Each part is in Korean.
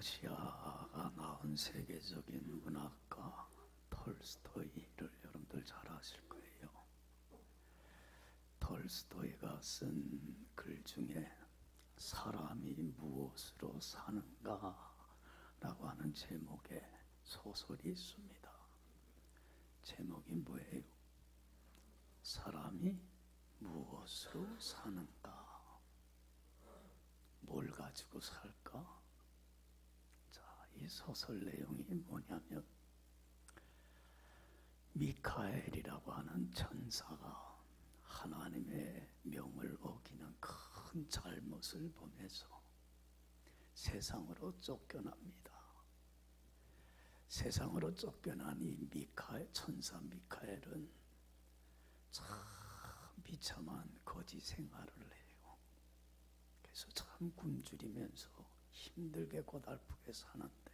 러시아가 나온 세계적인 문학가 톨스토이를 여러분들 잘 아실 거예요. 톨스토이가 쓴 글 중에 사람이 무엇으로 사는가 라고 하는 제목의 소설이 있습니다. 제목이 뭐예요? 사람이 무엇으로 사는가? 뭘 가지고 살까? 자, 이 소설 내용이 뭐냐면 미카엘이라고 하는 천사가 하나님의 명을 어기는 큰 잘못을 범해서 세상으로 쫓겨납니다. 세상으로 쫓겨난 이 천사 미카엘은 참 비참한 거지 생활을 해요. 그래서 참 굶주리면서 힘들게 고달프게 사는데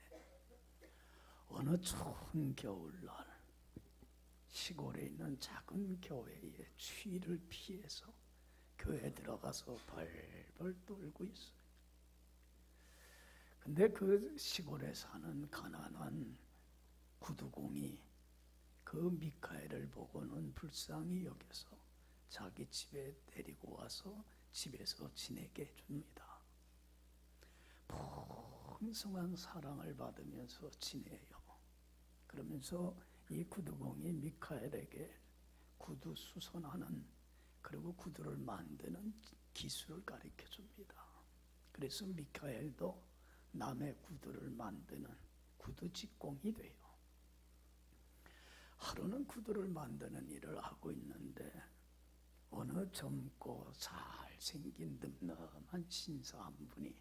어느 추운 겨울날 시골에 있는 작은 교회에 추위를 피해서 교회에 들어가서 벌벌 떨고 있어요. 근데 그 시골에 사는 가난한 구두공이 그 미카엘을 보고는 불쌍히 여겨서 자기 집에 데리고 와서 집에서 지내게 해줍니다. 풍성한 사랑을 받으면서 지내요. 그러면서 이 구두공이 미카엘에게 구두 수선하는 그리고 구두를 만드는 기술을 가르쳐 줍니다. 그래서 미카엘도 남의 구두를 만드는 구두 직공이 돼요. 하루는 구두를 만드는 일을 하고 있는데 어느 젊고 잘생긴 늠름한 신사 한 분이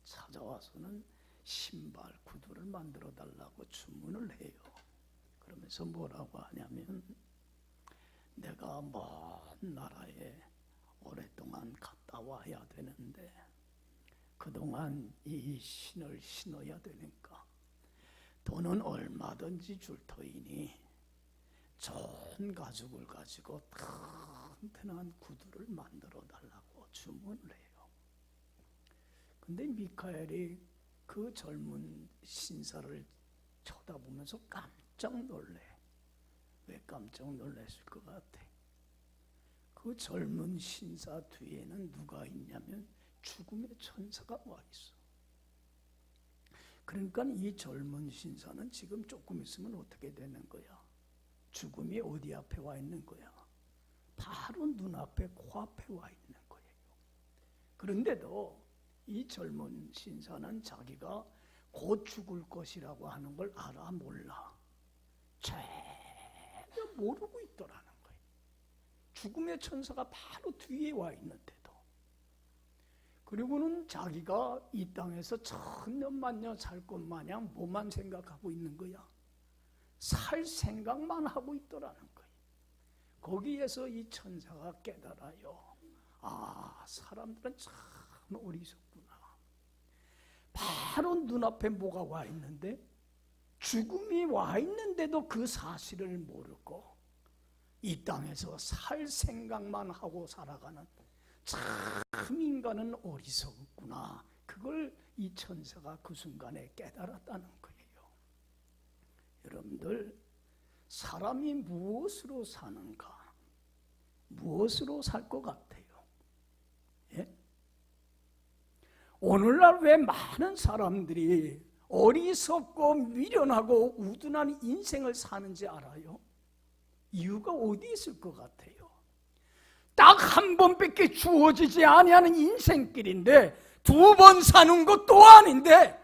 찾아와서는 신발 구두를 만들어 달라고 주문을 해요. 그러면서 뭐라고 하냐면 내가 먼 나라에 오랫동안 갔다 와야 되는데 그동안 이 신을 신어야 되니까 돈은 얼마든지 줄 터이니 좋은 가죽을 가지고 튼튼한 구두를 만들어 달라고 주문을 해요. 근데 미카엘이 그 젊은 신사를 쳐다보면서 깜짝 놀래. 왜 깜짝 놀랐을 것 같아? 그 젊은 신사 뒤에는 누가 있냐면 죽음의 천사가 와 있어. 그러니까 이 젊은 신사는 지금 조금 있으면 어떻게 되는 거야? 죽음이 어디 앞에 와 있는 거야? 바로 눈앞에 코앞에 와 있는 거예요. 그런데도 이 젊은 신사는 자기가 곧 죽을 것이라고 하는 걸 알아 몰라? 전혀 모르고 있더라는 거예요. 죽음의 천사가 바로 뒤에 와 있는데도. 그리고는 자기가 이 땅에서 천년만년 살 것 마냥 뭐만 생각하고 있는 거야? 살 생각만 하고 있더라는 거예요. 거기에서 이 천사가 깨달아요. 아, 사람들은 참 어리석구나. 바로 눈앞에 뭐가 와 있는데 죽음이 와 있는데도 그 사실을 모르고 이 땅에서 살 생각만 하고 살아가는 참 인간은 어리석구나. 그걸 이 천사가 그 순간에 깨달았다는 거예요. 여러분들, 사람이 무엇으로 사는가? 무엇으로 살 것 같아요? 예? 오늘날 왜 많은 사람들이 어리석고 미련하고 우둔한 인생을 사는지 알아요? 이유가 어디 있을 것 같아요? 딱 한 번밖에 주어지지 아니하는 인생길인데 두 번 사는 것도 아닌데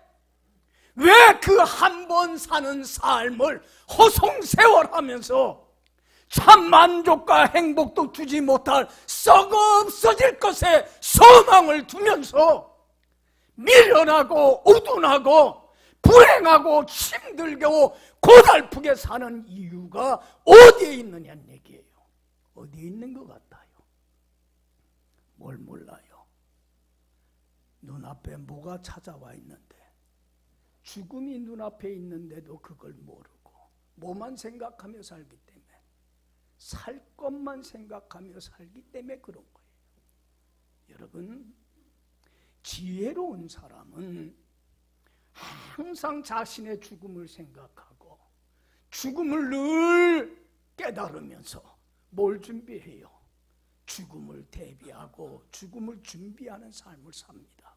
왜 그 한 번 사는 삶을 허송세월하면서 참 만족과 행복도 주지 못할 썩어 없어질 것에 소망을 두면서 미련하고 우둔하고 불행하고 힘들고 고달프게 사는 이유가 어디에 있느냐는 얘기예요. 어디에 있는 것 같아요? 뭘 몰라요? 눈앞에 뭐가 찾아와 있는데 죽음이 눈앞에 있는데도 그걸 모르고 뭐만 생각하며 살기 때문에 살 것만 생각하며 살기 때문에 그런 거예요. 여러분, 지혜로운 사람은 항상 자신의 죽음을 생각하고 죽음을 늘 깨달으면서 뭘 준비해요? 죽음을 대비하고 죽음을 준비하는 삶을 삽니다.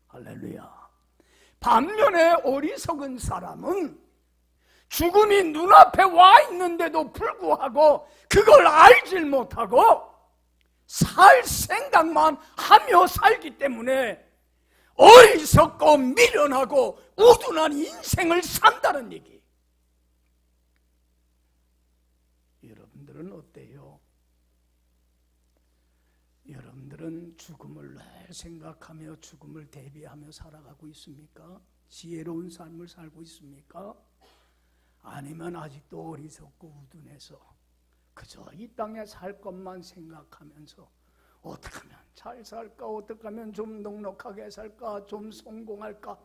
할렐루야. 반면에 어리석은 사람은 죽음이 눈앞에 와 있는데도 불구하고 그걸 알질 못하고 살 생각만 하며 살기 때문에 어리석고 미련하고 우둔한 인생을 산다는 얘기. 여러분들은 어때요? 여러분들은 죽음을 늘 생각하며 죽음을 대비하며 살아가고 있습니까? 지혜로운 삶을 살고 있습니까? 아니면 아직도 어리석고 우둔해서 그저 이 땅에 살 것만 생각하면서 어떻게 하면 잘 살까? 어떻게 하면 좀 넉넉하게 살까? 좀 성공할까?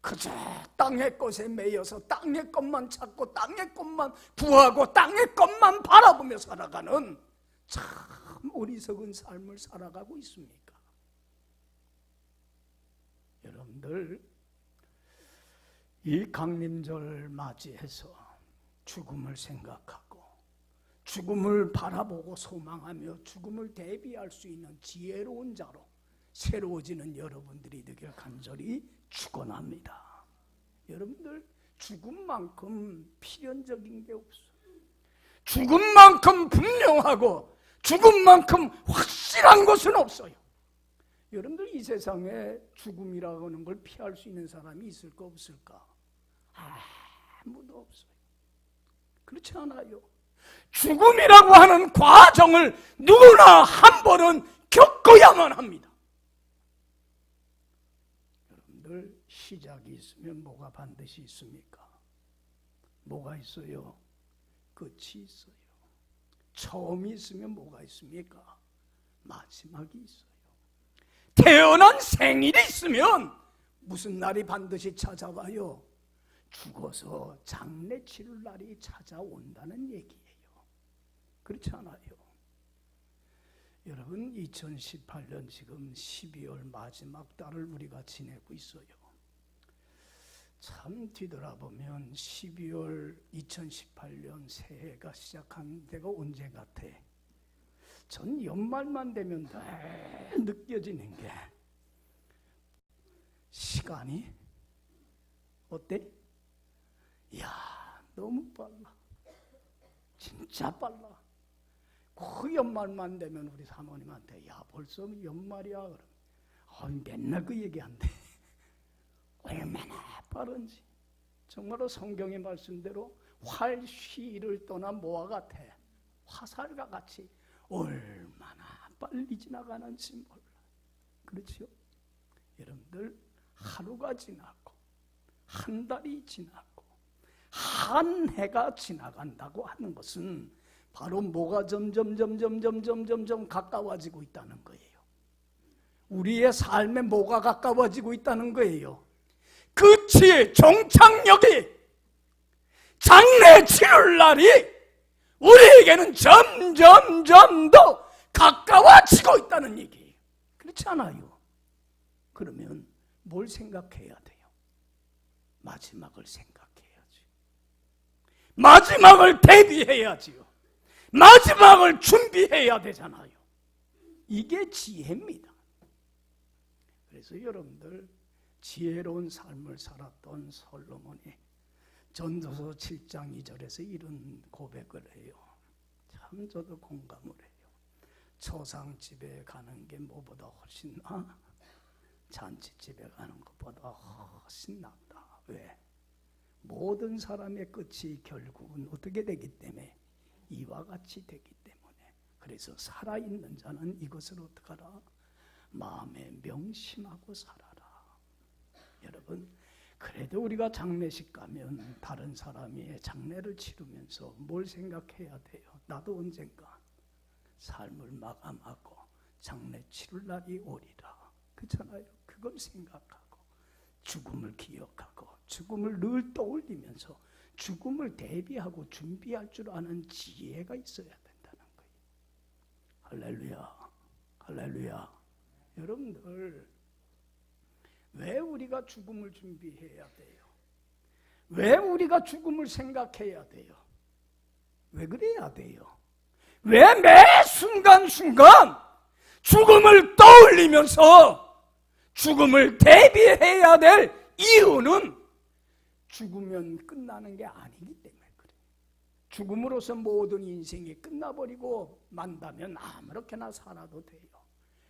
그저 땅의 것에 매여서 땅의 것만 찾고 땅의 것만 구하고 땅의 것만 바라보며 살아가는 참 어리석은 삶을 살아가고 있습니까? 여러분들 이 강림절 맞이해서 죽음을 생각하고 죽음을 바라보고 소망하며 죽음을 대비할 수 있는 지혜로운 자로 새로워지는 여러분들이 되길 간절히 축원합니다. 여러분들 죽음만큼 필연적인 게 없어요. 죽음만큼 분명하고 죽음만큼 확실한 것은 없어요. 여러분들 이 세상에 죽음이라고 하는 걸 피할 수 있는 사람이 있을까 없을까? 아무도 없어요. 그렇지 않아요. 죽음이라고 하는 과정을 누구나 한 번은 겪어야만 합니다. 여러분들 시작이 있으면 뭐가 반드시 있습니까? 뭐가 있어요? 끝이 있어요. 처음이 있으면 뭐가 있습니까? 마지막이 있어요. 태어난 생일이 있으면 무슨 날이 반드시 찾아와요? 죽어서 장례 치를 날이 찾아온다는 얘기예요. 그렇지 않아요? 여러분 2018년 지금 12월 마지막 달을 우리가 지내고 있어요. 참 뒤돌아보면 12월 2018년 새해가 시작한 데가 언제 같아? 전 연말만 되면 느껴지는 게 시간이 어때? 이야 너무 빨라. 진짜 빨라. 그 연말만 되면 우리 사모님한테 야 벌써 연말이야 그럼 맨날 그 얘기한대. 얼마나 빠른지. 정말로 성경의 말씀대로 활시를 떠난 뭐와 같아? 화살과 같이 얼마나 빨리 지나가는지 몰라. 그렇죠? 여러분들 하루가 지나고 한 달이 지나고 한 해가 지나간다고 하는 것은 바로 뭐가 점점 가까워지고 있다는 거예요. 우리의 삶에 뭐가 가까워지고 있다는 거예요. 끝이 종착역이 장례 치를 날이 우리에게는 점점 더 가까워지고 있다는 얘기예요. 그렇지 않아요? 그러면 뭘 생각해야 돼요? 마지막을 생각해야지. 마지막을 대비해야지요. 마지막을 준비해야 되잖아요. 이게 지혜입니다. 그래서 여러분들 지혜로운 삶을 살았던 솔로몬이 전도서 7장 2절에서 이런 고백을 해요. 참 저도 공감을 해요. 초상집에 가는 게 뭐보다 훨씬 나아? 잔치집에 가는 것보다 훨씬 낫다. 왜? 모든 사람의 끝이 결국은 어떻게 되기 때문에 이와 같이 되기 때문에. 그래서 살아있는 자는 이것을 어떡하라? 마음에 명심하고 살아라. 여러분 그래도 우리가 장례식 가면 다른 사람이 장례를 치르면서 뭘 생각해야 돼요? 나도 언젠가 삶을 마감하고 장례 치를 날이 오리라. 그렇잖아요. 그걸 생각하고 죽음을 기억하고 죽음을 늘 떠올리면서 죽음을 대비하고 준비할 줄 아는 지혜가 있어야 된다는 거예요. 할렐루야. 할렐루야. 여러분들 왜 우리가 죽음을 준비해야 돼요? 왜 우리가 죽음을 생각해야 돼요? 왜 그래야 돼요? 왜 매 순간순간 죽음을 떠올리면서 죽음을 대비해야 될 이유는 죽으면 끝나는 게 아니기 때문에 그래요. 죽음으로써 모든 인생이 끝나버리고 만다면 아무렇게나 살아도 돼요.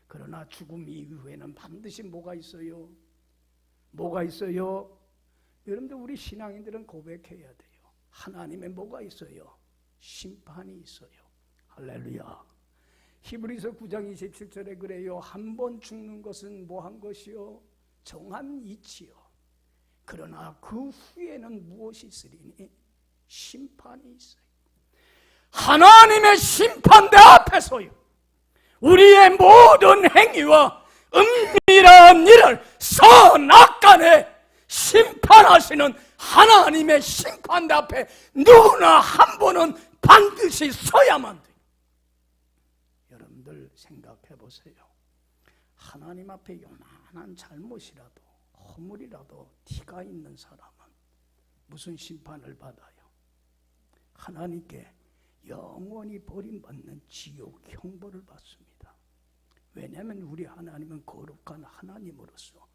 그러나 죽음 이후에는 반드시 뭐가 있어요? 뭐가 있어요? 여러분들, 우리 신앙인들은 고백해야 돼요. 하나님의 뭐가 있어요? 심판이 있어요. 할렐루야. 히브리서 9장 27절에 그래요. 한 번 죽는 것은 뭐한 것이요? 정한 이치요. 그러나 그 후에는 무엇이 있으리니? 심판이 있어요. 하나님의 심판대 앞에서요, 우리의 모든 행위와 은밀한 일을 선악간에 심판하시는 하나님의 심판대 앞에 누구나 한 번은 반드시 서야만 돼요. 여러분들 생각해 보세요. 하나님 앞에 요만한 잘못이라도 허물이라도 티가 있는 사람은 무슨 심판을 받아요? 하나님께 영원히 버림받는 지옥 형벌을 받습니다. 왜냐하면 우리 하나님은 거룩한 하나님으로서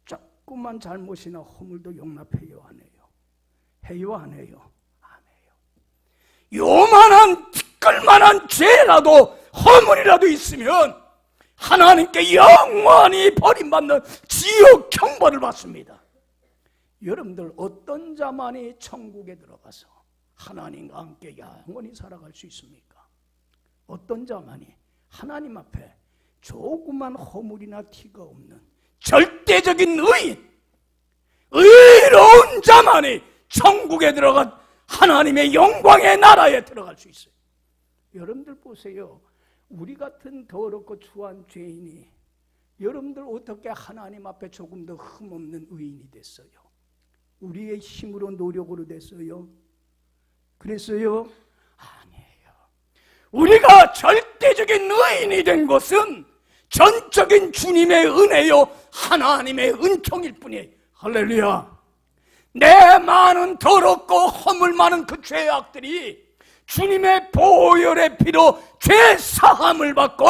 조그만 잘못이나 허물도 용납해요, 안 해요? 해요, 안 해요? 안 해요. 요만한 티끌만한 죄라도 허물이라도 있으면 하나님께 영원히 버림받는 지옥 형벌을 받습니다. 여러분들, 어떤 자만이 천국에 들어가서 하나님과 함께 영원히 살아갈 수 있습니까? 어떤 자만이 하나님 앞에 조그만 허물이나 티가 없는 절대적인 의인, 의로운 자만이 천국에 들어간 하나님의 영광의 나라에 들어갈 수 있어요. 여러분들 보세요. 우리 같은 더럽고 추한 죄인이 여러분들 어떻게 하나님 앞에 조금 더 흠없는 의인이 됐어요? 우리의 힘으로 노력으로 됐어요? 그랬어요? 아니에요. 우리가 절대적인 의인이 된 것은 전적인 주님의 은혜요, 하나님의 은총일 뿐이에요. 할렐루야. 내 많은 더럽고 허물 많은 그 죄악들이 주님의 보혈의 피로 죄 사함을 받고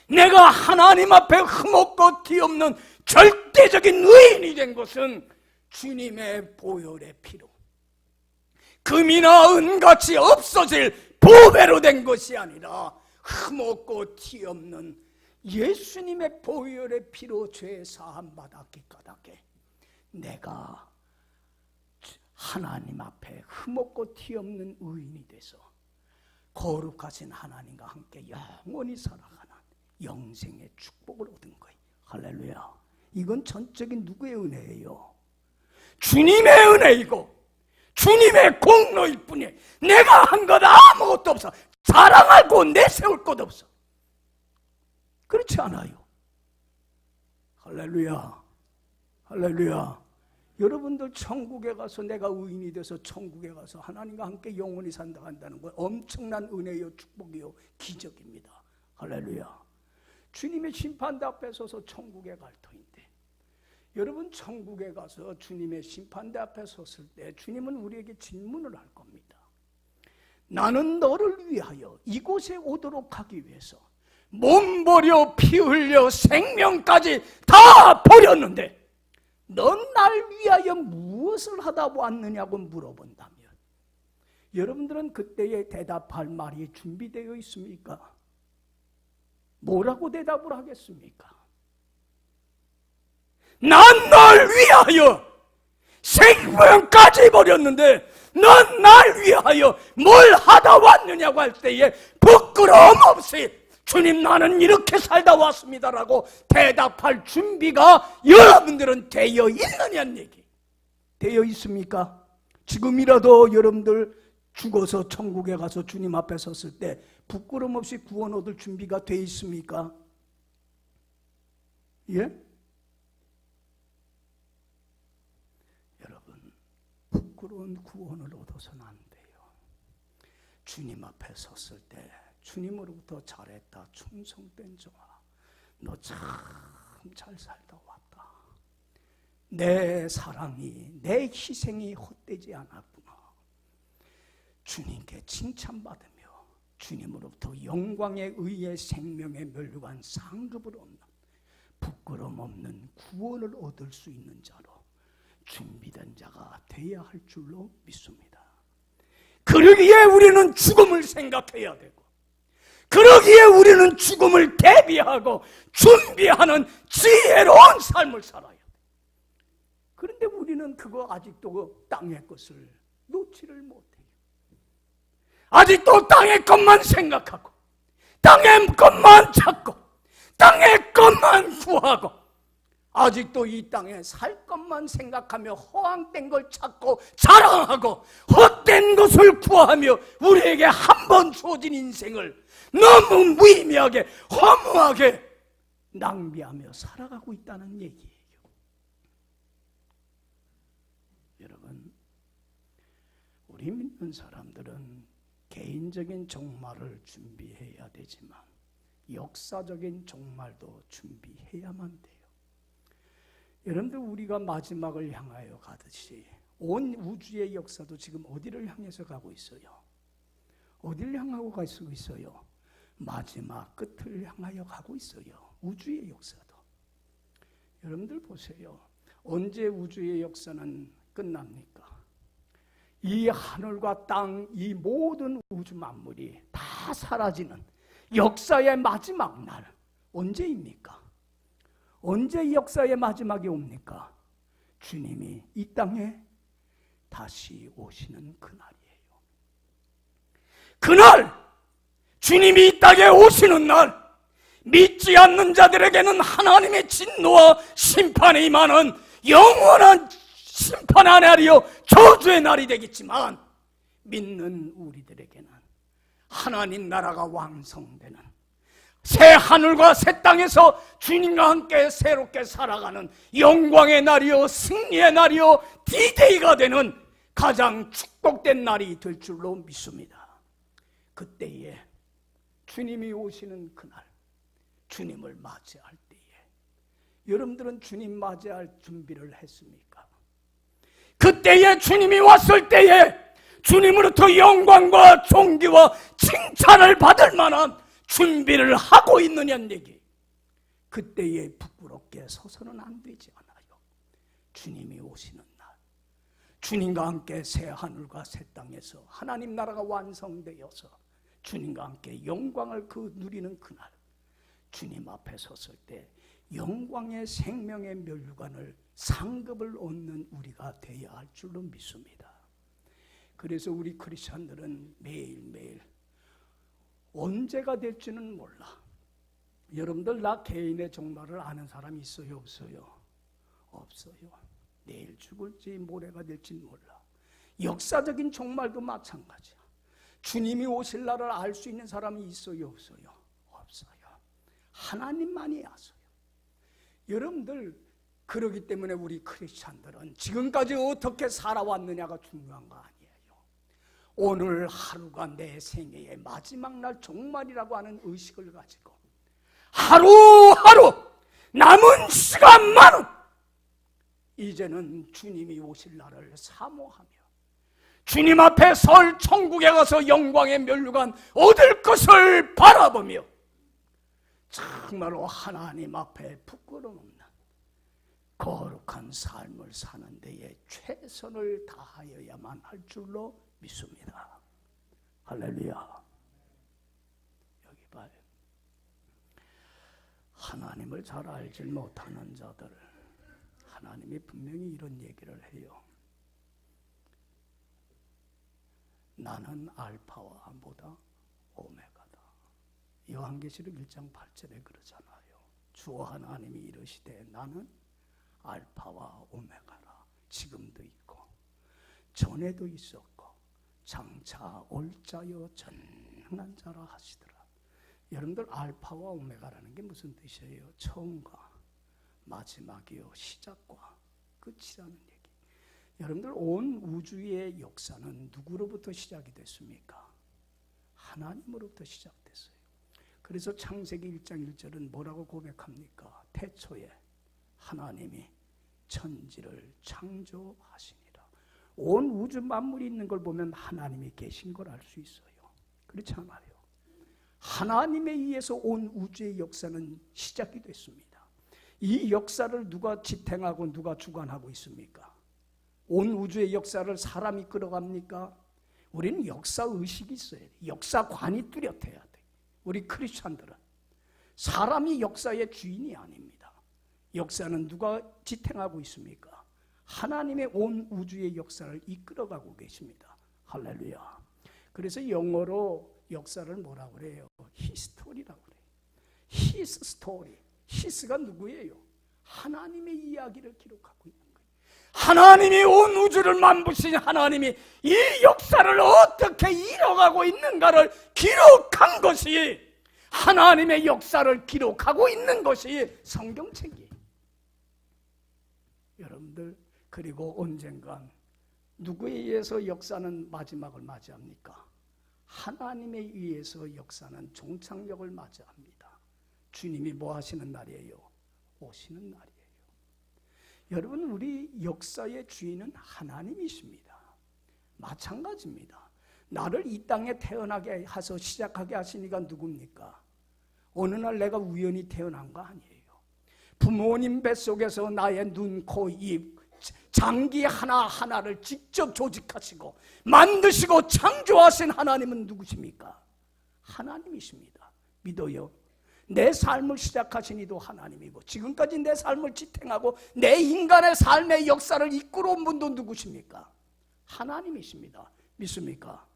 내가 하나님 앞에 흠없고 티없는 절대적인 의인이 된 것은 주님의 보혈의 피로, 금이나 은같이 없어질 보배로 된 것이 아니라 흠없고 티없는 예수님의 보혈의 피로 죄 사함 받았기 까닭에 내가 하나님 앞에 흠없고 티없는 의인이 돼서 거룩하신 하나님과 함께 영원히 살아가는 영생의 축복을 얻은 거예요. 할렐루야. 이건 전적인 누구의 은혜예요? 주님의 은혜이고 주님의 공로일 뿐이에요. 내가 한 것 아무것도 없어. 자랑하고 내세울 것 없어. 그렇지 않아요? 할렐루야. 할렐루야. 여러분들 천국에 가서 내가 의인이 돼서 천국에 가서 하나님과 함께 영원히 산다 한다는 건 엄청난 은혜요, 축복이요, 기적입니다. 할렐루야. 주님의 심판대 앞에 서서 천국에 갈 터인데, 여러분 천국에 가서 주님의 심판대 앞에 섰을 때 주님은 우리에게 질문을 할 겁니다. 나는 너를 위하여 이곳에 오도록 하기 위해서 몸 버려 피 흘려 생명까지 다 버렸는데 넌 날 위하여 무엇을 하다 왔느냐고 물어본다면 여러분들은 그때에 대답할 말이 준비되어 있습니까? 뭐라고 대답을 하겠습니까? 난 널 위하여 생명까지 버렸는데 넌 날 위하여 뭘 하다 왔느냐고 할 때에 부끄러움 없이 주님 나는 이렇게 살다 왔습니다라고 대답할 준비가 여러분들은 되어 있느냐는 얘기. 되어 있습니까? 지금이라도 여러분들 죽어서 천국에 가서 주님 앞에 섰을 때 부끄러움 없이 구원 얻을 준비가 되어 있습니까? 예? 여러분, 부끄러운 구원을 얻어서는 안 돼요. 주님 앞에 섰을 때 주님으로부터 잘했다, 충성된 자와 너 참 잘 살다 왔다, 내 사랑이, 내 희생이 헛되지 않았구나. 주님께 칭찬받으며 주님으로부터 영광에 의해 생명의 멸류관 상급을 얻는 부끄럼 없는 구원을 얻을 수 있는 자로 준비된 자가 되어야 할 줄로 믿습니다. 그러기에 우리는 죽음을 생각해야 되고, 그러기에 우리는 죽음을 대비하고 준비하는 지혜로운 삶을 살아야 돼. 그런데 우리는 그거 아직도 땅의 것을 놓지를 못해요. 아직도 땅의 것만 생각하고, 땅의 것만 찾고, 땅의 것만 구하고, 아직도 이 땅에 살 것만 생각하며 허황된 걸 찾고 자랑하고 헛된 것을 구하며 우리에게 한 번 주어진 인생을 너무 무의미하게 허무하게 낭비하며 살아가고 있다는 얘기예요. 여러분, 우리 믿는 사람들은 개인적인 종말을 준비해야 되지만 역사적인 종말도 준비해야만 돼요. 여러분들, 우리가 마지막을 향하여 가듯이 온 우주의 역사도 지금 어디를 향해서 가고 있어요? 어디를 향하고 가고 있어요? 마지막 끝을 향하여 가고 있어요. 우주의 역사도. 여러분들 보세요. 언제 우주의 역사는 끝납니까? 이 하늘과 땅, 이 모든 우주 만물이 다 사라지는 역사의 마지막 날, 언제입니까? 언제 이 역사의 마지막이 옵니까? 주님이 이 땅에 다시 오시는 그날이에요. 그날, 주님이 이 땅에 오시는 날, 믿지 않는 자들에게는 하나님의 진노와 심판이 임하는 영원한 심판의 날이요 저주의 날이 되겠지만, 믿는 우리들에게는 하나님 나라가 완성되는 새 하늘과 새 땅에서 주님과 함께 새롭게 살아가는 영광의 날이요 승리의 날이요 디데이가 되는 가장 축복된 날이 될 줄로 믿습니다. 그때에 주님이 오시는 그날, 주님을 맞이할 때에 여러분들은 주님 맞이할 준비를 했습니까? 그때에 주님이 왔을 때에 주님으로부터 영광과 존귀와 칭찬을 받을 만한 준비를 하고 있느냐는 얘기. 그때에 부끄럽게 서서는 안 되지 않아요. 주님이 오시는 날, 주님과 함께 새 하늘과 새 땅에서 하나님 나라가 완성되어서 주님과 함께 영광을 누리는 그날, 주님 앞에 섰을 때 영광의 생명의 멸류관을 상급을 얻는 우리가 되어야 할 줄로 믿습니다. 그래서 우리 크리스찬들은 매일매일 언제가 될지는 몰라. 여러분들, 나 개인의 종말을 아는 사람이 있어요? 없어요? 없어요. 내일 죽을지 모레가 될지 몰라. 역사적인 종말도 마찬가지야. 주님이 오실 날을 알 수 있는 사람이 있어요? 없어요? 없어요. 하나님만이 아세요. 여러분들, 그러기 때문에 우리 크리스찬들은 지금까지 어떻게 살아왔느냐가 중요한 거 아니에요. 오늘 하루가 내 생애의 마지막 날 종말이라고 하는 의식을 가지고 하루하루 남은 시간만은 이제는 주님이 오실 날을 사모하며 주님 앞에 설 천국에 가서 영광의 멸류관 얻을 것을 바라보며 정말로 하나님 앞에 부끄러움 없는 거룩한 삶을 사는 데에 최선을 다하여야만 할 줄로 믿습니다. 할렐루야. 여기 봐요. 하나님을 잘 알지 못하는 자들, 하나님이 분명히 이런 얘기를 해요. 나는 알파와 뭐다? 오메가다. 요한계시록 1장 8절에 그러잖아요. 주 하나님이 이르시되 나는 알파와 오메가라. 지금도 있고 전에도 있었고 장차 올 자요 전능한 자라 하시더라. 여러분들, 알파와 오메가라는 게 무슨 뜻이에요? 처음과 마지막이요 시작과 끝이라는 얘기. 여러분들, 온 우주의 역사는 누구로부터 시작이 됐습니까? 하나님으로부터 시작됐어요. 그래서 창세기 1장 1절은 뭐라고 고백합니까? 태초에 하나님이 천지를 창조하시니라. 온 우주 만물이 있는 걸 보면 하나님이 계신 걸 알 수 있어요. 그렇지 않아요? 하나님에 의해서 온 우주의 역사는 시작이 됐습니다. 이 역사를 누가 지탱하고 누가 주관하고 있습니까? 온 우주의 역사를 사람이 끌어갑니까? 우리는 역사의식이 있어야 돼. 역사관이 뚜렷해야 돼. 우리 크리스찬들은 사람이 역사의 주인이 아닙니다. 역사는 누가 지탱하고 있습니까? 하나님의 온 우주의 역사를 이끌어가고 계십니다. 할렐루야. 그래서 영어로 역사를 뭐라고 그래요? 히스토리라고 그래요. His story. His가 누구예요? 하나님의 이야기를 기록하고 있는 거예요. 하나님이 온 우주를 만드신 하나님이 이 역사를 어떻게 이뤄가고 있는가를 기록한 것이, 하나님의 역사를 기록하고 있는 것이 성경책이에요. 여러분들, 그리고 언젠간 누구에 의해서 역사는 마지막을 맞이합니까? 하나님에 의해서 역사는 종착역을 맞이합니다. 주님이 뭐 하시는 날이에요? 오시는 날이에요. 여러분, 우리 역사의 주인은 하나님이십니다. 마찬가지입니다. 나를 이 땅에 태어나게 하셔서 시작하게 하시니까 누굽니까? 어느 날 내가 우연히 태어난 거 아니에요. 부모님 뱃속에서 나의 눈, 코, 입, 장기 하나하나를 직접 조직하시고 만드시고 창조하신 하나님은 누구십니까? 하나님이십니다. 믿어요. 내 삶을 시작하신 이도 하나님이고 지금까지 내 삶을 지탱하고 내 인간의 삶의 역사를 이끌어온 분도 누구십니까? 하나님이십니다. 믿습니까?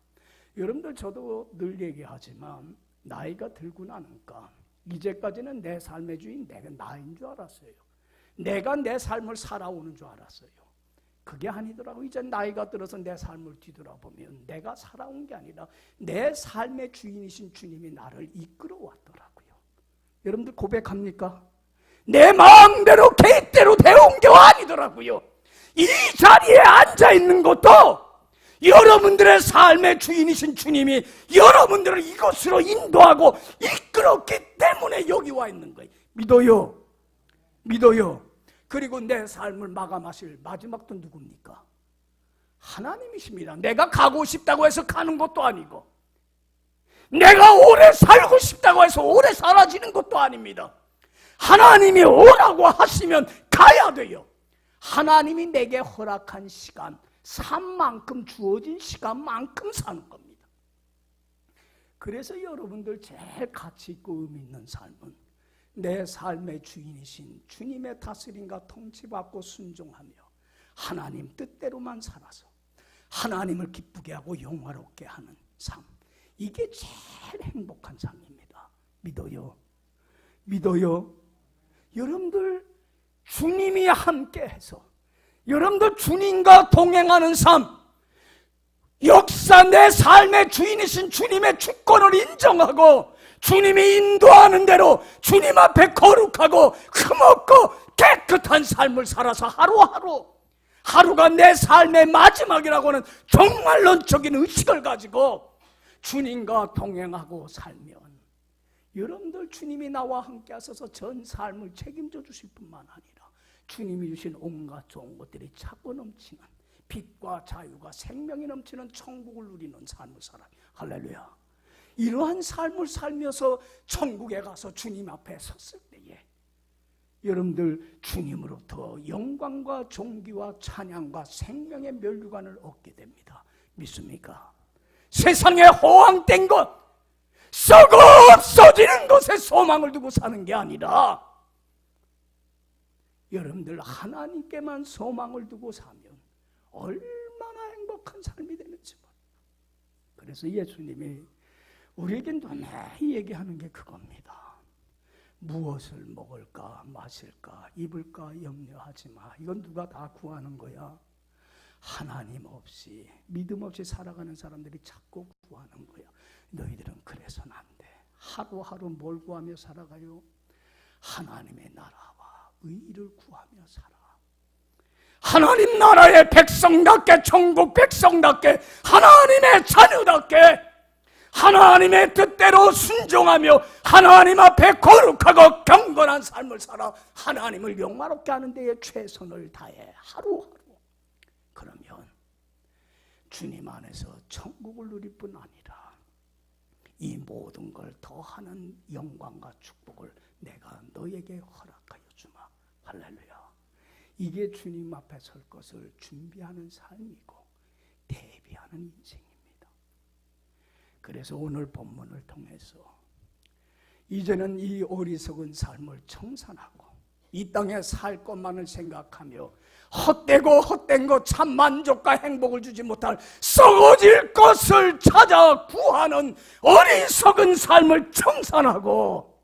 여러분들, 저도 늘 얘기하지만 나이가 들고 나니까 이제까지는 내 삶의 주인 내가 나인 줄 알았어요. 내가 내 삶을 살아오는 줄 알았어요. 그게 아니더라고요. 이제 나이가 들어서 내 삶을 뒤돌아보면 내가 살아온 게 아니라 내 삶의 주인이신 주님이 나를 이끌어왔더라고요. 여러분들 고백합니까? 내 마음대로 계획대로 되어온 게 아니더라고요. 이 자리에 앉아있는 것도 여러분들의 삶의 주인이신 주님이 여러분들을 이곳으로 인도하고 이끌었기 때문에 여기 와 있는 거예요. 믿어요. 믿어요. 그리고 내 삶을 마감하실 마지막도 누굽니까? 하나님이십니다. 내가 가고 싶다고 해서 가는 것도 아니고 내가 오래 살고 싶다고 해서 오래 사라지는 것도 아닙니다. 하나님이 오라고 하시면 가야 돼요. 하나님이 내게 허락한 시간, 삶만큼, 주어진 시간만큼 사는 겁니다. 그래서 여러분들 제일 가치 있고 의미 있는 삶은 내 삶의 주인이신 주님의 다스림과 통치받고 순종하며 하나님 뜻대로만 살아서 하나님을 기쁘게 하고 영화롭게 하는 삶, 이게 제일 행복한 삶입니다. 믿어요. 믿어요. 여러분들, 주님이 함께해서 여러분들 주님과 동행하는 삶, 역사 내 삶의 주인이신 주님의 주권을 인정하고 주님이 인도하는 대로 주님 앞에 거룩하고 흠없고 깨끗한 삶을 살아서 하루가 내 삶의 마지막이라고는 종말론적인 의식을 가지고 주님과 동행하고 살면 여러분들 주님이 나와 함께 하셔서 전 삶을 책임져 주실 뿐만 아니라 주님이 주신 온갖 좋은 것들이 차고 넘치는 빛과 자유가 생명이 넘치는 천국을 누리는 삶을 살아요. 할렐루야. 이러한 삶을 살면서 천국에 가서 주님 앞에 섰을 때에 여러분들 주님으로부터 영광과 존귀와 찬양과 생명의 면류관을 얻게 됩니다. 믿습니까? 세상에 허황된 것, 썩어 없어지는 것에 소망을 두고 사는 게 아니라 여러분들 하나님께만 소망을 두고 사면 얼마나 행복한 삶이 되는지 몰라요. 그래서 예수님이 우리에게 눈에 얘기하는 게 그겁니다. 무엇을 먹을까 마실까 입을까 염려하지 마. 이건 누가 다 구하는 거야. 하나님 없이 믿음 없이 살아가는 사람들이 자꾸 구하는 거야. 너희들은 그래서는 안 돼. 하루하루 뭘 구하며 살아가요? 하나님의 나라와 의를 구하며 살아. 하나님 나라의 백성답게, 천국 백성답게, 하나님의 자녀답게 하나님의 뜻대로 순종하며 하나님 앞에 거룩하고 경건한 삶을 살아 하나님을 영화롭게 하는 데에 최선을 다해 하루하루. 그러면 주님 안에서 천국을 누릴 뿐 아니라 이 모든 걸 더하는 영광과 축복을 내가 너에게 허락하여 주마. 할렐루야. 이게 주님 앞에 설 것을 준비하는 삶이고 대비하는 인생입니다. 그래서 오늘 본문을 통해서 이제는 이 어리석은 삶을 청산하고 이 땅에 살 것만을 생각하며 헛되고 헛된 것 참 만족과 행복을 주지 못할 썩어질 것을 찾아 구하는 어리석은 삶을 청산하고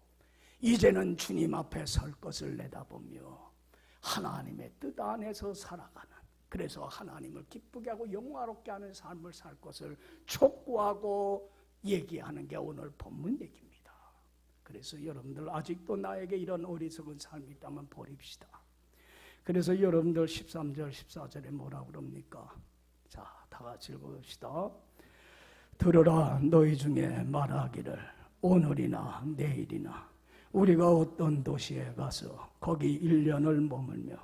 이제는 주님 앞에 설 것을 내다보며 하나님의 뜻 안에서 살아가는, 그래서 하나님을 기쁘게 하고 영화롭게 하는 삶을 살 것을 촉구하고 얘기하는 게 오늘 본문 얘기입니다. 그래서 여러분들 아직도 나에게 이런 어리석은 삶이 있다면 버립시다. 그래서 여러분들 13절 14절에 뭐라고 그럽니까? 자, 다 같이 읽어봅시다. 들으라, 너희 중에 말하기를 오늘이나 내일이나 우리가 어떤 도시에 가서 거기 1년을 머물며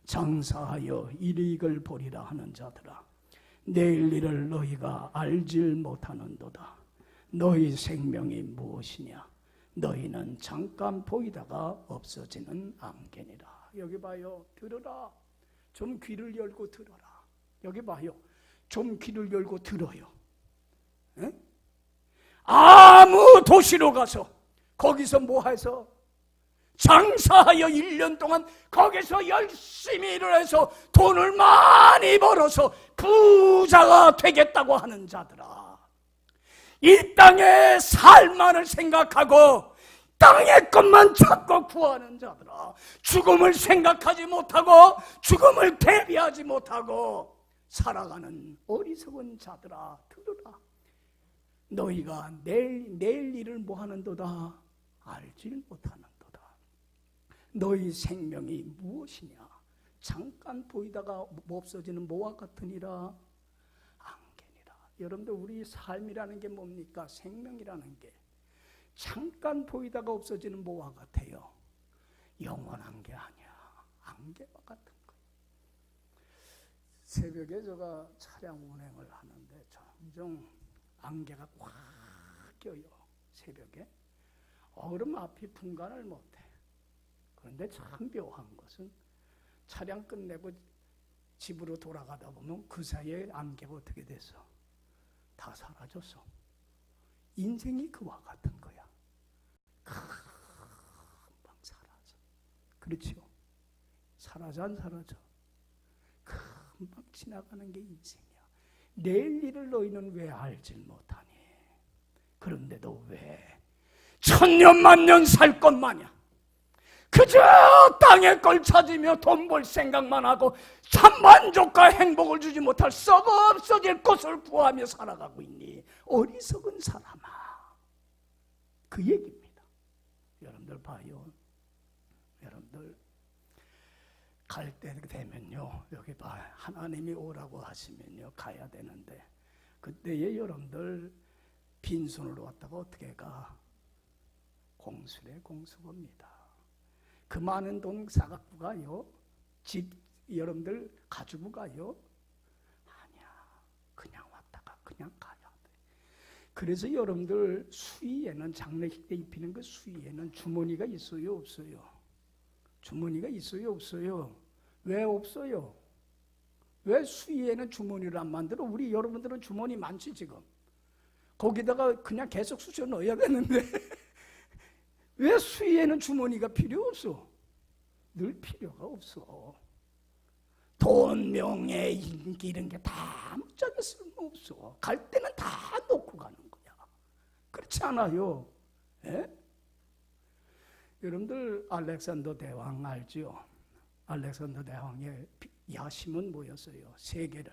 장사하여 이익을 보리라 하는 자들아, 내일 일을 너희가 알질 못하는도다. 너희 생명이 무엇이냐? 너희는 잠깐 보이다가 없어지는 안개니라. 여기 봐요. 들어라. 좀 귀를 열고 들어라. 여기 봐요. 좀 귀를 열고 들어요. 에? 아무 도시로 가서 거기서 뭐 해서 장사하여 1년 동안 거기서 열심히 일을 해서 돈을 많이 벌어서 부자가 되겠다고 하는 자들아, 이 땅의 살만을 생각하고 땅의 것만 찾고 구하는 자들아, 죽음을 생각하지 못하고 죽음을 대비하지 못하고 살아가는 어리석은 자들아, 들으라. 너희가 내일 일을 뭐 하는도다? 알지 못하는도다. 너희 생명이 무엇이냐? 잠깐 보이다가 없어지는 뭐와 같으니라? 안개니라. 여러분들, 우리 삶이라는 게 뭡니까? 생명이라는 게 잠깐 보이다가 없어지는 뭐와 같아요? 영원한 게 아니야. 안개와 같은 거예요. 새벽에 제가 차량 운행을 하는데 점점 안개가 꽉 껴요. 새벽에 얼음 앞이 분간을 못해. 그런데 참 묘한 것은 차량 끝내고 집으로 돌아가다 보면 그 사이에 안개가 어떻게 됐어? 다 사라졌어. 인생이 그와 같은 거야. 금방 사라져. 그렇죠? 사라져 안 사라져? 금방 지나가는 게 인생이야. 내일 일을 너희는 왜 알지 못하니? 그런데도 왜 천년 만년 살 것 마냥 그저 땅의 걸 찾으며 돈 벌 생각만 하고 참 만족과 행복을 주지 못할 썩어 없어질 것을 구하며 살아가고 있니? 어리석은 사람아. 그 얘기입니다. 여러분들 봐요. 여러분들 갈 때 되면요, 여기 봐, 하나님이 오라고 하시면요 가야 되는데 그때에 여러분들 빈손으로 왔다가 어떻게 가? 공수래 공수봅니다. 그 많은 돈 사갖고 가요? 집 여러분들 가지고 가요? 아니야. 그냥 왔다가 그냥 가야 돼. 그래서 여러분들 수의에는, 장례식 때 입히는 그 수의에는 주머니가 있어요, 없어요? 주머니가 있어요, 없어요? 왜 없어요? 왜 수의에는 주머니를 안 만들어? 우리 여러분들은 주머니 많지 지금. 거기다가 그냥 계속 쑤셔 넣어야겠는데 왜 수의에는 주머니가 필요 없어? 늘 필요가 없어. 돈, 명예, 인기 이런 게 다 무지하게 쓸모없어. 갈 때는 다 놓고 가는 거야. 그렇지 않아요? 예? 여러분들 알렉산더 대왕 알지요? 알렉산더 대왕의 야심은 뭐였어요? 세계를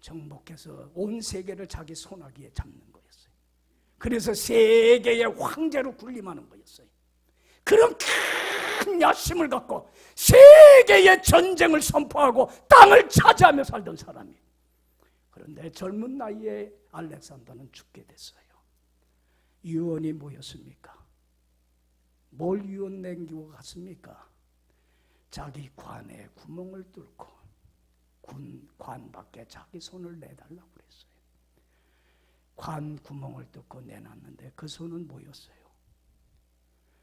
정복해서 온 세계를 자기 손아귀에 잡는 거였어요. 그래서 세계의 황제로 군림하는 거였어요. 그런 큰 야심을 갖고 세계의 전쟁을 선포하고 땅을 차지하며 살던 사람이에요. 그런데 젊은 나이에 알렉산더는 죽게 됐어요. 유언이 뭐였습니까? 뭘 유언 남기고 갔습니까? 자기 관에 구멍을 뚫고 관 밖에 자기 손을 내달라고 그랬어요. 관 구멍을 뚫고 내놨는데 그 손은 뭐였어요?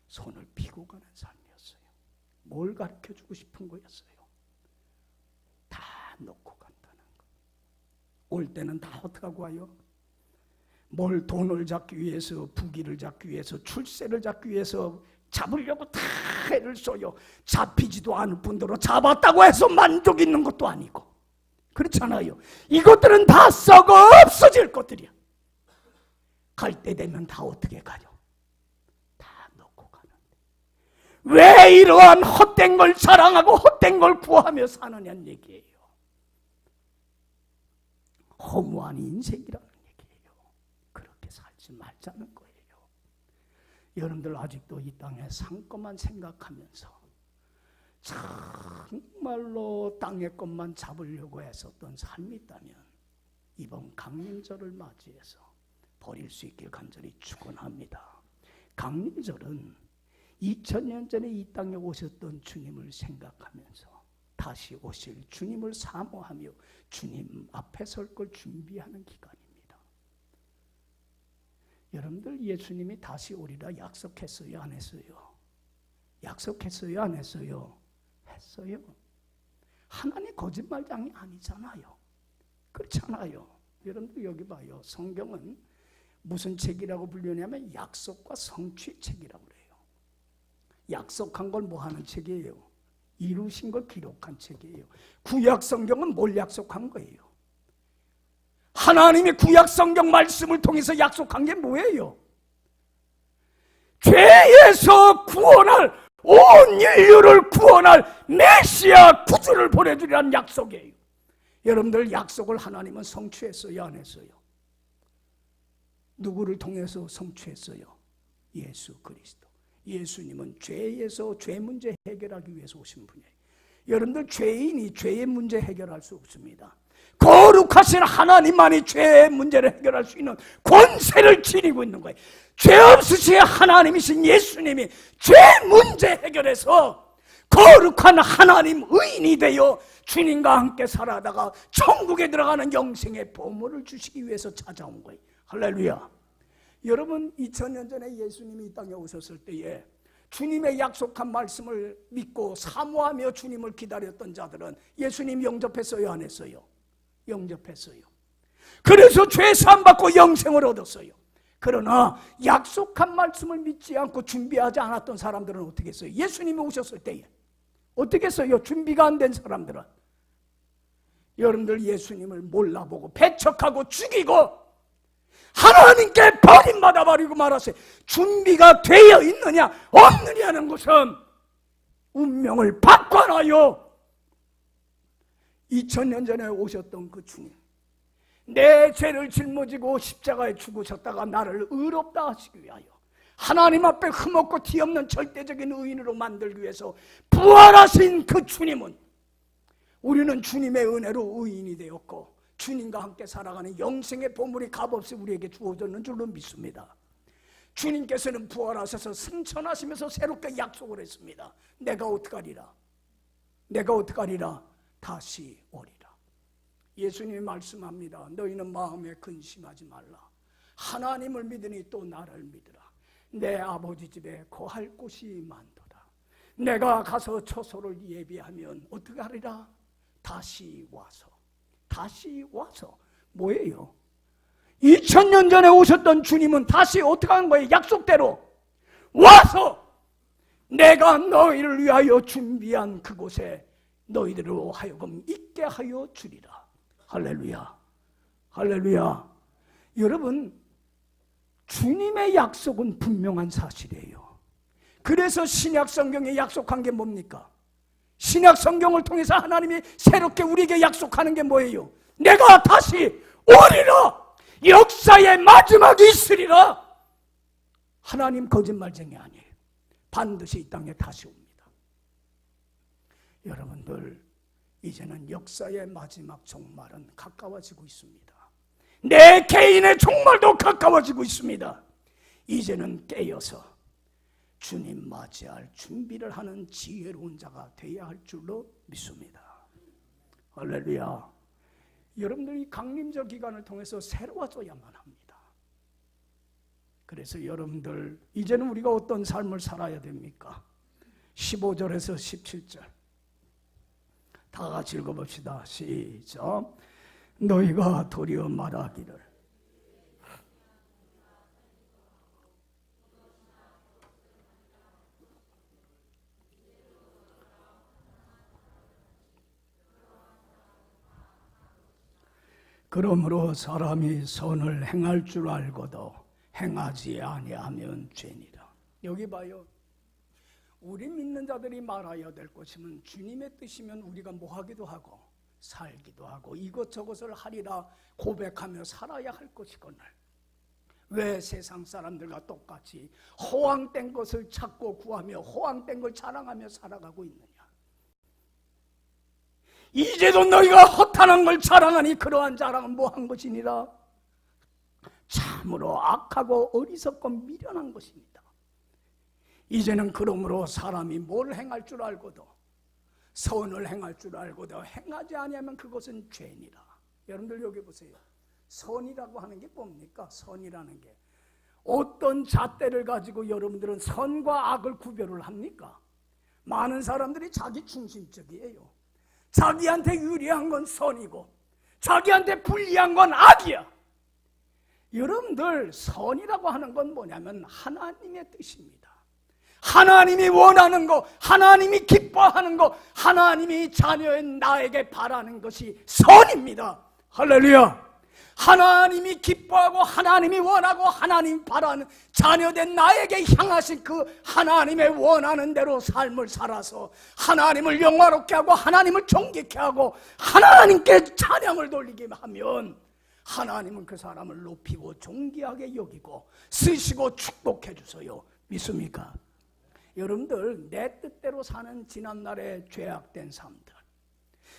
손을 피고 가는 삶이었어요. 뭘 가르쳐주고 싶은 거였어요? 다 놓고 간다는 거. 올 때는 다 어떻게 하고 와요? 뭘 돈을 잡기 위해서, 부귀를 잡기 위해서, 출세를 잡기 위해서 잡으려고 다 애를 써요. 잡히지도 않을 뿐더러 잡았다고 해서 만족 있는 것도 아니고, 그렇잖아요. 이것들은 다 썩어 없어질 것들이야. 갈 때 되면 다 어떻게 가요? 다 놓고 가는데 왜 이러한 헛된 걸 사랑하고 헛된 걸 구하며 사느냐는 얘기예요. 허무한 인생이라는 얘기예요. 그렇게 살지 말자는 거예요. 여러분들 아직도 이 땅의 상것만 생각하면서 정말로 땅의 것만 잡으려고 했었던 삶이 있다면 이번 강림절을 맞이해서 버릴 수 있길 간절히 축원합니다. 강림절은 2000년 전에 이 땅에 오셨던 주님을 생각하면서 다시 오실 주님을 사모하며 주님 앞에 설 걸 준비하는 기간입니다. 여러분들 예수님이 다시 오리라 약속했어요? 안 했어요? 약속했어요? 안 했어요? 했어요. 하나님 거짓말장이 아니잖아요. 그렇잖아요. 여러분들 여기 봐요. 성경은 무슨 책이라고 불리냐면 약속과 성취의 책이라고 그래요. 약속한 걸 뭐 하는 책이에요? 이루신 걸 기록한 책이에요. 구약 성경은 뭘 약속한 거예요? 하나님이 구약 성경 말씀을 통해서 약속한 게 뭐예요? 죄에서 구원할, 온 인류를 구원할 메시아 구주를 보내주리라는 약속이에요. 여러분들 약속을 하나님은 성취했어요? 안 했어요? 누구를 통해서 성취했어요? 예수 그리스도. 예수님은 죄에서 죄 문제 해결하기 위해서 오신 분이에요. 여러분들 죄인이 죄의 문제 해결할 수 없습니다. 거룩하신 하나님만이 죄의 문제를 해결할 수 있는 권세를 지니고 있는 거예요. 죄 없으신 하나님이신 예수님이 죄 문제 해결해서 거룩한 하나님 의인이 되어 주님과 함께 살아다가 천국에 들어가는 영생의 보물을 주시기 위해서 찾아온 거예요. 할렐루야. 여러분 2000년 전에 예수님이 이 땅에 오셨을 때에 주님의 약속한 말씀을 믿고 사모하며 주님을 기다렸던 자들은 예수님 영접했어요? 안 했어요? 영접했어요. 그래서 죄 사함 받고 영생을 얻었어요. 그러나 약속한 말씀을 믿지 않고 준비하지 않았던 사람들은 어떻게 했어요? 예수님이 오셨을 때에 어떻게 했어요? 준비가 안 된 사람들은 여러분들 예수님을 몰라보고 배척하고 죽이고 하나님께 버림받아 버리고 말았어요. 준비가 되어 있느냐 없느냐는 것은 운명을 바꿔놔요. 2000년 전에 오셨던 그 주님, 내 죄를 짊어지고 십자가에 죽으셨다가 나를 의롭다 하시기 위하여 하나님 앞에 흠없고 티없는 절대적인 의인으로 만들기 위해서 부활하신 그 주님은 우리는 주님의 은혜로 의인이 되었고 주님과 함께 살아가는 영생의 보물이 값없이 우리에게 주어졌는 줄로 믿습니다. 주님께서는 부활하셔서 승천하시면서 새롭게 약속을 했습니다. 내가 어떡하리라? 내가 어떡하리라? 다시 오리라. 예수님이 말씀합니다. 너희는 마음에 근심하지 말라. 하나님을 믿으니 또 나를 믿으라. 내 아버지 집에 거할 곳이 많도다. 내가 가서 처소를 예비하면 어떻게 하리라? 다시 와서 뭐예요? 2000년 전에 오셨던 주님은 다시 어떻게 하는 거예요? 약속대로 와서 내가 너희를 위하여 준비한 그곳에 너희들로 하여금 있게 하여 주리라. 할렐루야. 할렐루야. 여러분 주님의 약속은 분명한 사실이에요. 그래서 신약 성경에 약속한 게 뭡니까? 신약 성경을 통해서 하나님이 새롭게 우리에게 약속하는 게 뭐예요? 내가 다시 오리라. 역사의 마지막이 있으리라. 하나님 거짓말쟁이 아니에요. 반드시 이 땅에 다시 옵니다. 여러분들 이제는 역사의 마지막 종말은 가까워지고 있습니다. 내 개인의 종말도 가까워지고 있습니다. 이제는 깨어서 주님 맞이할 준비를 하는 지혜로운 자가 되어야 할 줄로 믿습니다. 할렐루야. 여러분들이 강림절 기간을 통해서 새로워져야만 합니다. 그래서 여러분들 이제는 우리가 어떤 삶을 살아야 됩니까? 15절에서 17절 다 같이 읽어봅시다. 시작. 너희가 도리어 말하기를 그러므로 사람이 선을 행할 줄 알고도 행하지 아니하면 죄니라. 여기 봐요. 우리 믿는 자들이 말하여야 될 것이면 주님의 뜻이면 우리가 뭐 하기도 하고 살기도 하고 이것저것을 하리라 고백하며 살아야 할 것이거늘 왜 세상 사람들과 똑같이 허황된 것을 찾고 구하며 허황된 걸 자랑하며 살아가고 있느냐. 이제도 너희가 허탄한 걸 자랑하니 그러한 자랑은 뭐한 것이니라. 참으로 악하고 어리석고 미련한 것입니다. 이제는 그러므로 사람이 뭘 행할 줄 알고도 선을 행할 줄 알고도 행하지 아니하면 그것은 죄니라. 여러분들 여기 보세요. 선이라고 하는 게 뭡니까? 선이라는 게 어떤 잣대를 가지고 여러분들은 선과 악을 구별을 합니까? 많은 사람들이 자기 중심적이에요. 자기한테 유리한 건 선이고 자기한테 불리한 건 악이야. 여러분들 선이라고 하는 건 뭐냐면 하나님의 뜻입니다. 하나님이 원하는 거, 하나님이 기뻐하는 거, 하나님이 자녀인 나에게 바라는 것이 선입니다. 할렐루야. 하나님이 기뻐하고 하나님이 원하고 하나님이 바라는 자녀된 나에게 향하신 그 하나님의 원하는 대로 삶을 살아서 하나님을 영화롭게 하고 하나님을 존귀케 하고 하나님께 찬양을 돌리게 하면 하나님은 그 사람을 높이고 존귀하게 여기고 쓰시고 축복해 주세요. 믿습니까? 여러분들 내 뜻대로 사는 지난날의 죄악된 삶들,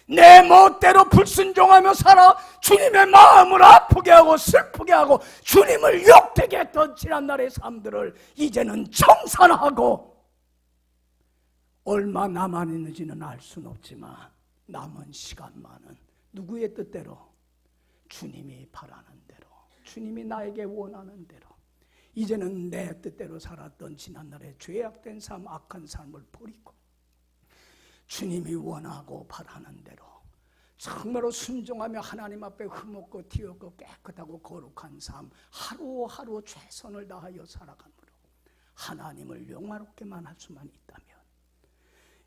내 멋대로 불순종하며 살아 주님의 마음을 아프게 하고 슬프게 하고 주님을 욕되게 했던 지난날의 삶들을 이제는 청산하고 얼마 남아있는지는 알 수는 없지만 남은 시간만은 누구의 뜻대로? 주님이 바라는 대로, 주님이 나에게 원하는 대로 이제는 내 뜻대로 살았던 지난날의 죄악된 삶, 악한 삶을 버리고 주님이 원하고 바라는 대로 정말로 순종하며 하나님 앞에 흠없고 티없고 깨끗하고 거룩한 삶 하루하루 최선을 다하여 살아감으로 하나님을 영화롭게만 할 수만 있다면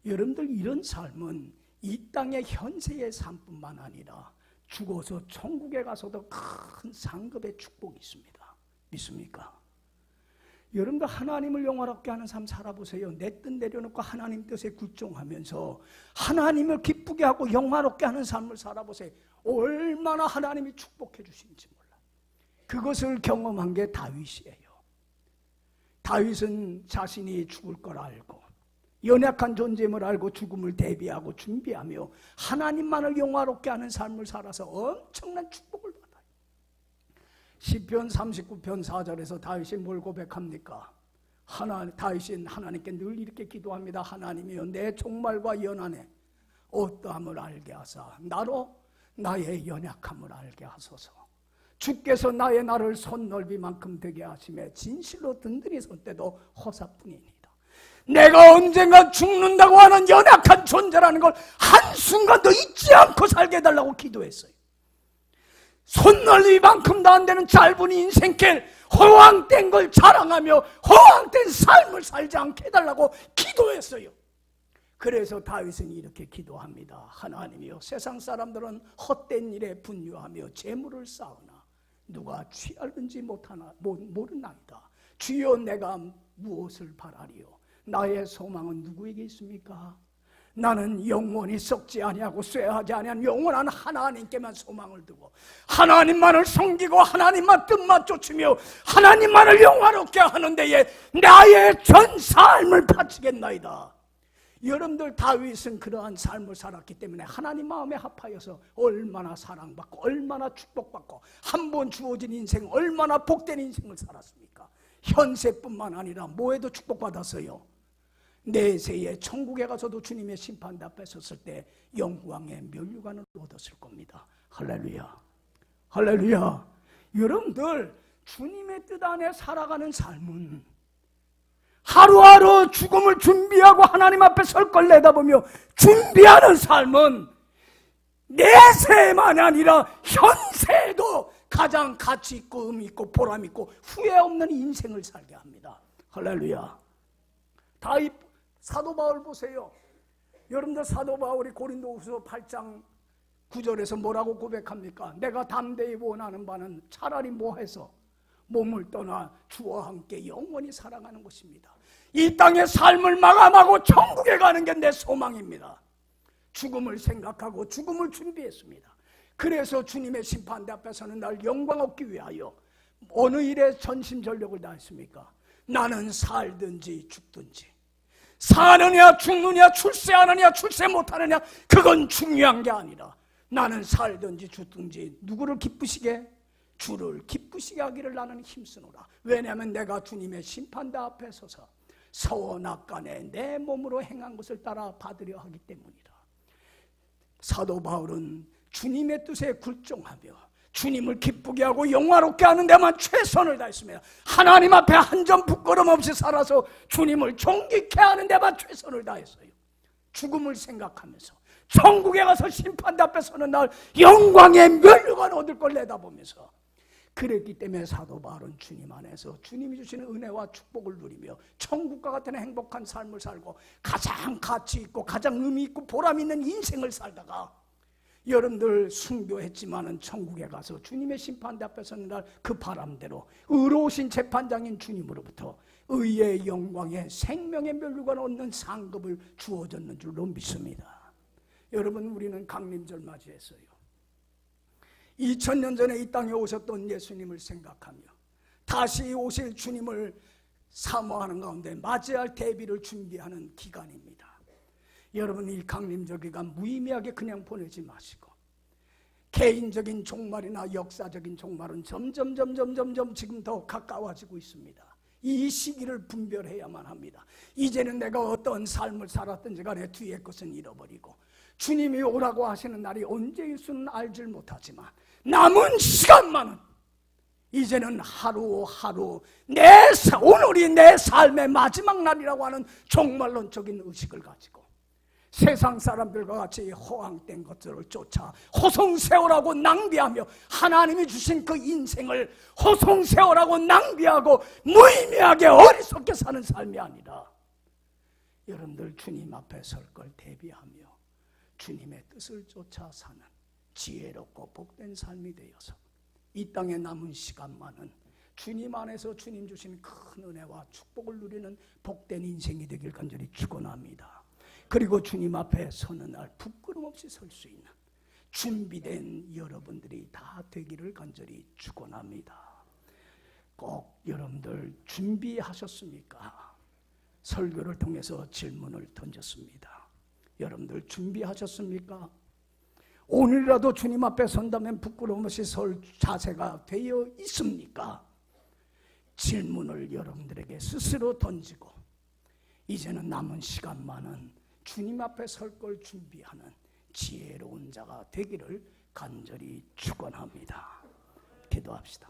여러분들 이런 삶은 이 땅의 현세의 삶뿐만 아니라 죽어서 천국에 가서도 큰 상급의 축복이 있습니다. 믿습니까? 여러분들 하나님을 영화롭게 하는 삶 살아보세요. 내 뜻 내려놓고 하나님 뜻에 굴종하면서 하나님을 기쁘게 하고 영화롭게 하는 삶을 살아보세요. 얼마나 하나님이 축복해 주시는지 몰라. 그것을 경험한 게 다윗이에요. 다윗은 자신이 죽을 걸 알고 연약한 존재임을 알고 죽음을 대비하고 준비하며 하나님만을 영화롭게 하는 삶을 살아서 엄청난 축복을 받아요. 시편 39편 4절에서 다윗이 뭘 고백합니까? 다윗은 하나님께 늘 이렇게 기도합니다. 하나님이여 내 종말과 연한에 어떠함을 알게 하사 나로 나의 연약함을 알게 하소서. 주께서 나의 나를 손넓이만큼 되게 하심에 진실로 든든히 설 때도 허사뿐이니이다. 내가 언젠가 죽는다고 하는 연약한 존재라는 걸 한순간도 잊지 않고 살게 해달라고 기도했어요. 손놀림만큼도 안 되는 짧은 인생길 허황된 걸 자랑하며 허황된 삶을 살지 않게 해달라고 기도했어요. 그래서 다윗은 이렇게 기도합니다. 하나님이여 세상 사람들은 헛된 일에 분유하며 재물을 쌓으나 누가 취할는지 모르나이다. 주여 내가 무엇을 바라리요? 나의 소망은 누구에게 있습니까? 나는 영원히 썩지 아니하고 쇠하지 아니한 영원한 하나님께만 소망을 두고 하나님만을 섬기고 하나님만 뜻만 쫓으며 하나님만을 영화롭게 하는 데에 나의 전 삶을 바치겠나이다. 여러분들 다윗은 그러한 삶을 살았기 때문에 하나님 마음에 합하여서 얼마나 사랑받고 얼마나 축복받고 한 번 주어진 인생 얼마나 복된 인생을 살았습니까? 현세뿐만 아니라 뭐에도 축복받았어요? 내세에 천국에 가서도 주님의 심판대 앞에 섰을 때 영광의 면류관을 얻었을 겁니다. 할렐루야, 할렐루야. 여러분들 주님의 뜻 안에 살아가는 삶은 하루하루 죽음을 준비하고 하나님 앞에 설 걸 내다보며 준비하는 삶은 내세만이 아니라 현세에도 가장 가치 있고 의미 있고 보람 있고 후회 없는 인생을 살게 합니다. 할렐루야. 사도 바울 보세요. 여러분들 사도 바울이 고린도후서 8장 9절에서 뭐라고 고백합니까? 내가 담대히 원하는 바는 차라리 뭐해서 몸을 떠나 주와 함께 영원히 살아가는 것입니다. 이 땅의 삶을 마감하고 천국에 가는 게 내 소망입니다. 죽음을 생각하고 죽음을 준비했습니다. 그래서 주님의 심판대 앞에서는 날 영광 얻기 위하여 어느 일에 전심전력을 다했습니까? 나는 살든지 죽든지, 사느냐 죽느냐, 출세하느냐 출세 못하느냐, 그건 중요한 게 아니라 나는 살든지 죽든지 누구를 기쁘시게? 주를 기쁘시게 하기를 나는 힘쓰노라. 왜냐하면 내가 주님의 심판대 앞에 서서 서원악간에 내 몸으로 행한 것을 따라 받으려 하기 때문이라. 사도 바울은 주님의 뜻에 굴종하며 주님을 기쁘게 하고 영화롭게 하는 데만 최선을 다했습니다. 하나님 앞에 한 점 부끄럼 없이 살아서 주님을 존귀케 하는 데만 최선을 다했어요. 죽음을 생각하면서 천국에 가서 심판대 앞에 서는 날 영광의 면류관 얻을 걸 내다보면서, 그랬기 때문에 사도 바울은 주님 안에서 주님이 주시는 은혜와 축복을 누리며 천국과 같은 행복한 삶을 살고 가장 가치 있고 가장 의미 있고 보람 있는 인생을 살다가, 여러분들 순교했지만은 천국에 가서 주님의 심판대 앞에 서는 날 그 바람대로 의로우신 재판장인 주님으로부터 의의 영광의 생명의 면류관 얻는 상급을 주어졌는 줄로 믿습니다. 여러분, 우리는 강림절 맞이했어요. 2000년 전에 이 땅에 오셨던 예수님을 생각하며 다시 오실 주님을 사모하는 가운데 맞이할 대비를 준비하는 기간입니다. 여러분, 이 강림절 기간 무의미하게 그냥 보내지 마시고, 개인적인 종말이나 역사적인 종말은 점점 지금 더 가까워지고 있습니다. 이 시기를 분별해야만 합니다. 이제는 내가 어떤 삶을 살았든지 간에 뒤의 것은 잃어버리고 주님이 오라고 하시는 날이 언제일 수는 알질 못하지만 남은 시간만은 이제는 하루하루 오늘이 내 삶의 마지막 날이라고 하는 종말론적인 의식을 가지고 세상 사람들과 같이 허황된 것들을 쫓아 호송세월하고 낭비하며 하나님이 주신 그 인생을 호송세월하고 낭비하고 무의미하게 어리석게 사는 삶이 아니라, 여러분들 주님 앞에 설 걸 대비하며 주님의 뜻을 쫓아 사는 지혜롭고 복된 삶이 되어서 이 땅에 남은 시간만은 주님 안에서 주님 주신 큰 은혜와 축복을 누리는 복된 인생이 되길 간절히 축원합니다. 그리고 주님 앞에 서는 날 부끄럼 없이 설 수 있는 준비된 여러분들이 다 되기를 간절히 축원합니다. 꼭 여러분들 준비하셨습니까? 설교를 통해서 질문을 던졌습니다. 여러분들 준비하셨습니까? 오늘이라도 주님 앞에 선다면 부끄러움 없이 설 자세가 되어 있습니까? 질문을 여러분들에게 스스로 던지고 이제는 남은 시간만은 주님 앞에 설 걸 준비하는 지혜로운 자가 되기를 간절히 축원합니다. 기도합시다.